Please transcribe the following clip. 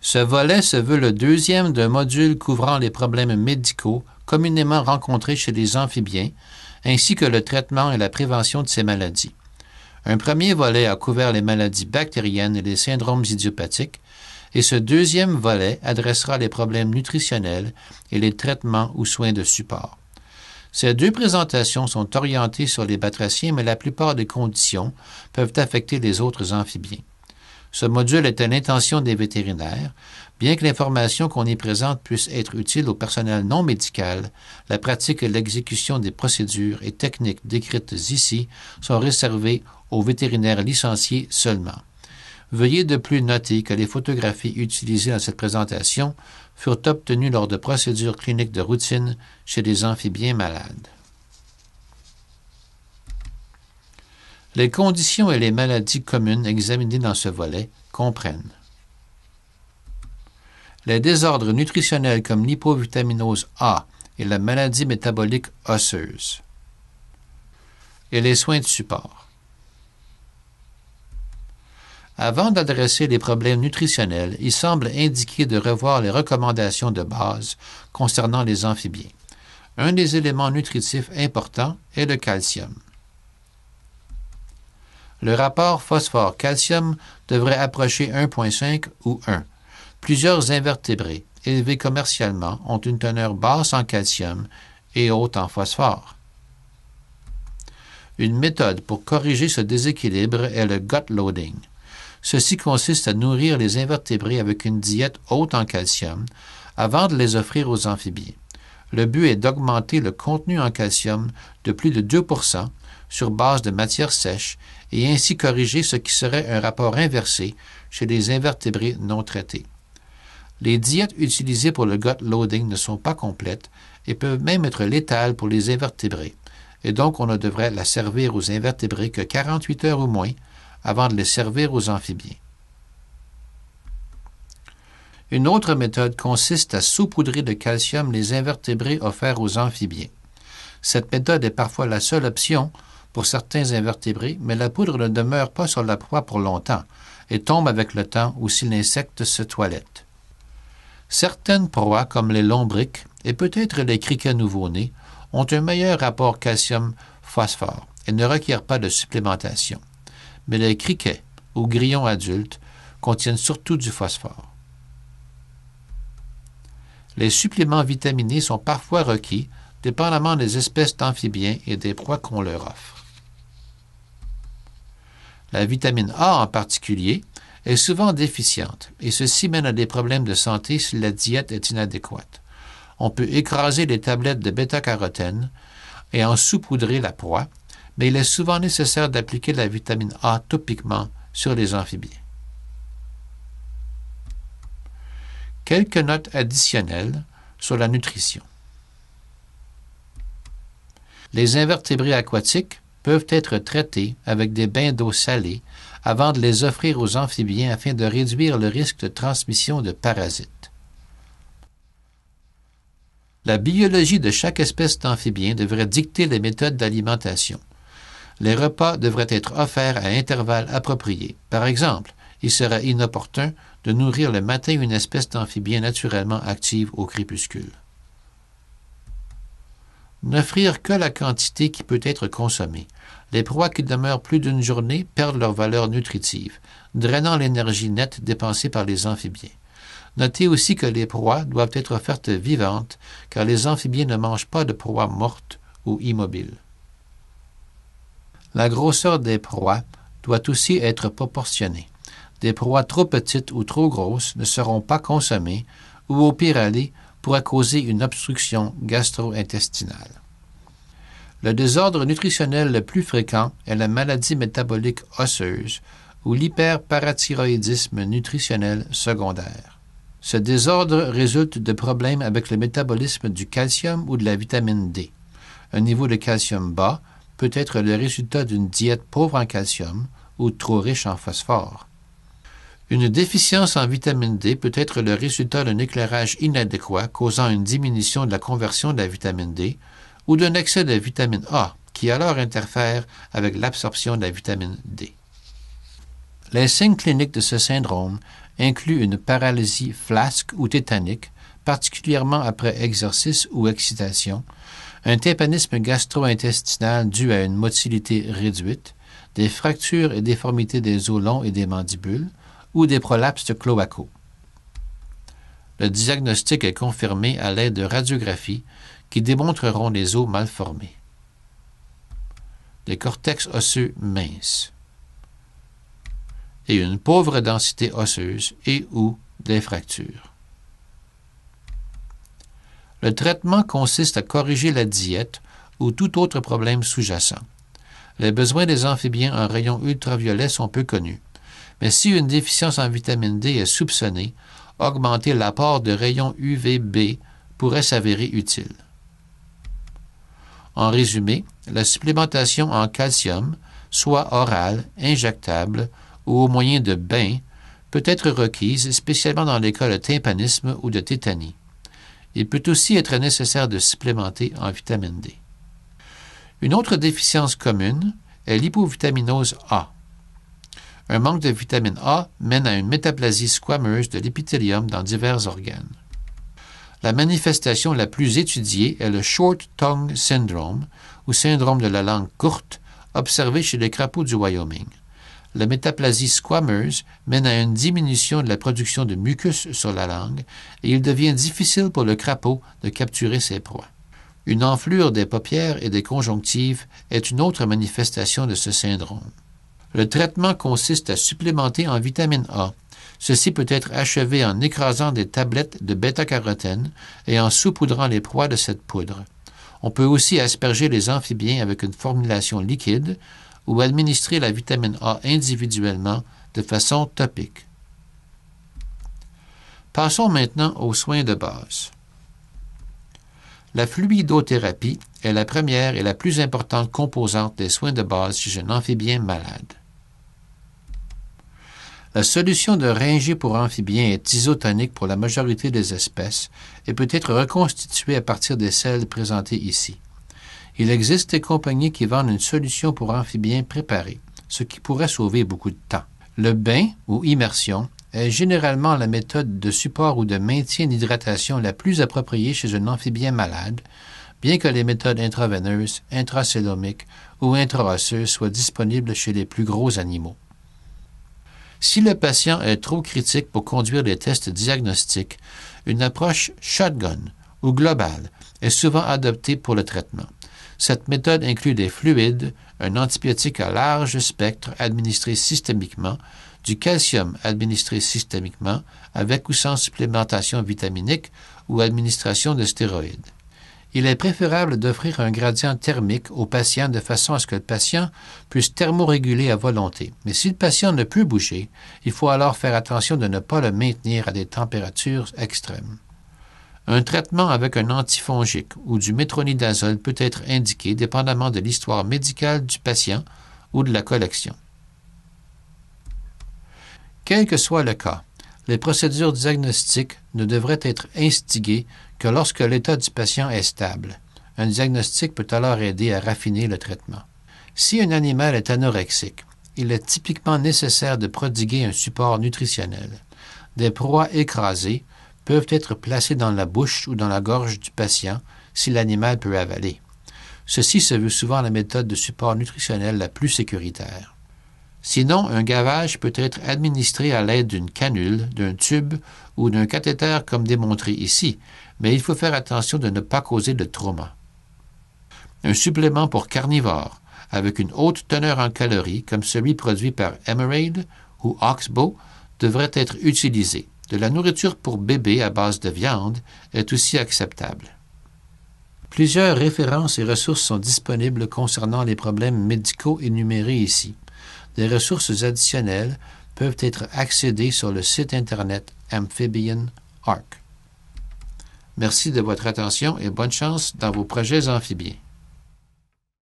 Ce volet se veut le deuxième d'un module couvrant les problèmes médicaux communément rencontrés chez les amphibiens, ainsi que le traitement et la prévention de ces maladies. Un premier volet a couvert les maladies bactériennes et les syndromes idiopathiques, et ce deuxième volet adressera les problèmes nutritionnels et les traitements ou soins de support. Ces deux présentations sont orientées sur les batraciens, mais la plupart des conditions peuvent affecter les autres amphibiens. Ce module est à l'intention des vétérinaires. Bien que l'information qu'on y présente puisse être utile au personnel non médical, la pratique et l'exécution des procédures et techniques décrites ici sont réservées aux vétérinaires licenciés seulement. Veuillez de plus noter que les photographies utilisées dans cette présentation furent obtenues lors de procédures cliniques de routine chez des amphibiens malades. Les conditions et les maladies communes examinées dans ce volet comprennent les désordres nutritionnels comme l'hypovitaminose A et la maladie métabolique osseuse, et les soins de support. Avant d'adresser les problèmes nutritionnels, il semble indiqué de revoir les recommandations de base concernant les amphibiens. Un des éléments nutritifs importants est le calcium. Le rapport phosphore-calcium devrait approcher 1,5 ou 1. Plusieurs invertébrés, élevés commercialement, ont une teneur basse en calcium et haute en phosphore. Une méthode pour corriger ce déséquilibre est le gut loading. Ceci consiste à nourrir les invertébrés avec une diète haute en calcium avant de les offrir aux amphibiens. Le but est d'augmenter le contenu en calcium de plus de 2% sur base de matière sèche et ainsi corriger ce qui serait un rapport inversé chez les invertébrés non traités. Les diètes utilisées pour le gut loading ne sont pas complètes et peuvent même être létales pour les invertébrés, et donc on ne devrait la servir aux invertébrés que 48 heures ou moins avant de les servir aux amphibiens. Une autre méthode consiste à saupoudrer de calcium les invertébrés offerts aux amphibiens. Cette méthode est parfois la seule option pour certains invertébrés, mais la poudre ne demeure pas sur la proie pour longtemps et tombe avec le temps ou si l'insecte se toilette. Certaines proies, comme les lombrics et peut-être les criquets nouveau-nés, ont un meilleur rapport calcium-phosphore et ne requièrent pas de supplémentation. Mais les criquets ou grillons adultes contiennent surtout du phosphore. Les suppléments vitaminés sont parfois requis, dépendamment des espèces d'amphibiens et des proies qu'on leur offre. La vitamine A en particulier est souvent déficiente et ceci mène à des problèmes de santé si la diète est inadéquate. On peut écraser les tablettes de bêta-carotène et en saupoudrer la proie, mais il est souvent nécessaire d'appliquer la vitamine A topiquement sur les amphibiens. Quelques notes additionnelles sur la nutrition. Les invertébrés aquatiques peuvent être traités avec des bains d'eau salée avant de les offrir aux amphibiens afin de réduire le risque de transmission de parasites. La biologie de chaque espèce d'amphibien devrait dicter les méthodes d'alimentation. Les repas devraient être offerts à intervalles appropriés. Par exemple, il serait inopportun de nourrir le matin une espèce d'amphibien naturellement active au crépuscule. N'offrir que la quantité qui peut être consommée. Les proies qui demeurent plus d'une journée perdent leur valeur nutritive, drainant l'énergie nette dépensée par les amphibiens. Notez aussi que les proies doivent être offertes vivantes, car les amphibiens ne mangent pas de proies mortes ou immobiles. La grosseur des proies doit aussi être proportionnée. Des proies trop petites ou trop grosses ne seront pas consommées ou au pire aller pourrait causer une obstruction gastro-intestinale. Le désordre nutritionnel le plus fréquent est la maladie métabolique osseuse ou l'hyperparathyroïdisme nutritionnel secondaire. Ce désordre résulte de problèmes avec le métabolisme du calcium ou de la vitamine D. Un niveau de calcium bas peut être le résultat d'une diète pauvre en calcium ou trop riche en phosphore. Une déficience en vitamine D peut être le résultat d'un éclairage inadéquat causant une diminution de la conversion de la vitamine D ou d'un excès de vitamine A qui alors interfère avec l'absorption de la vitamine D. Les signes cliniques de ce syndrome incluent une paralysie flasque ou tétanique, particulièrement après exercice ou excitation, un tympanisme gastro-intestinal dû à une motilité réduite, des fractures et déformités des os longs et des mandibules, ou des prolapses cloacaux. Le diagnostic est confirmé à l'aide de radiographies qui démontreront les os mal formés. Des cortex osseux minces et une pauvre densité osseuse et ou des fractures. Le traitement consiste à corriger la diète ou tout autre problème sous-jacent. Les besoins des amphibiens en rayons ultraviolets sont peu connus, mais si une déficience en vitamine D est soupçonnée, augmenter l'apport de rayons UVB pourrait s'avérer utile. En résumé, la supplémentation en calcium, soit orale, injectable ou au moyen de bains, peut être requise, spécialement dans les cas de tympanisme ou de tétanie. Il peut aussi être nécessaire de supplémenter en vitamine D. Une autre déficience commune est l'hypovitaminose A. Un manque de vitamine A mène à une métaplasie squameuse de l'épithélium dans divers organes. La manifestation la plus étudiée est le Short Tongue Syndrome, ou syndrome de la langue courte, observé chez les crapauds du Wyoming. La métaplasie squameuse mène à une diminution de la production de mucus sur la langue et il devient difficile pour le crapaud de capturer ses proies. Une enflure des paupières et des conjonctives est une autre manifestation de ce syndrome. Le traitement consiste à supplémenter en vitamine A. Ceci peut être achevé en écrasant des tablettes de bêta-carotène et en saupoudrant les proies de cette poudre. On peut aussi asperger les amphibiens avec une formulation liquide ou administrer la vitamine A individuellement de façon topique. Passons maintenant aux soins de base. La fluidothérapie est la première et la plus importante composante des soins de base chez un amphibien malade. La solution de Ringer pour amphibiens est isotonique pour la majorité des espèces et peut être reconstituée à partir des sels présentés ici. Il existe des compagnies qui vendent une solution pour amphibiens préparée, ce qui pourrait sauver beaucoup de temps. Le bain ou immersion est généralement la méthode de support ou de maintien d'hydratation la plus appropriée chez un amphibien malade, bien que les méthodes intraveineuses, intracélomiques ou intraosseuses soient disponibles chez les plus gros animaux. Si le patient est trop critique pour conduire les tests diagnostiques, une approche shotgun ou globale est souvent adoptée pour le traitement. Cette méthode inclut des fluides, un antibiotique à large spectre administré systémiquement, du calcium administré systémiquement, avec ou sans supplémentation vitaminique ou administration de stéroïdes. Il est préférable d'offrir un gradient thermique au patient de façon à ce que le patient puisse thermoréguler à volonté. Mais si le patient ne peut bouger, il faut alors faire attention de ne pas le maintenir à des températures extrêmes. Un traitement avec un antifongique ou du métronidazole peut être indiqué dépendamment de l'histoire médicale du patient ou de la collection. Quel que soit le cas, les procédures diagnostiques ne devraient être instigées que lorsque l'état du patient est stable. Un diagnostic peut alors aider à raffiner le traitement. Si un animal est anorexique, il est typiquement nécessaire de prodiguer un support nutritionnel. Des proies écrasées peuvent être placées dans la bouche ou dans la gorge du patient si l'animal peut avaler. Ceci se veut souvent la méthode de support nutritionnel la plus sécuritaire. Sinon, un gavage peut être administré à l'aide d'une canule, d'un tube ou d'un cathéter comme démontré ici, mais il faut faire attention de ne pas causer de trauma. Un supplément pour carnivores, avec une haute teneur en calories, comme celui produit par Emerald ou Oxbow, devrait être utilisé. De la nourriture pour bébés à base de viande est aussi acceptable. Plusieurs références et ressources sont disponibles concernant les problèmes médicaux énumérés ici. Des ressources additionnelles peuvent être accédées sur le site Internet Amphibian Ark. Merci de votre attention et bonne chance dans vos projets amphibiens.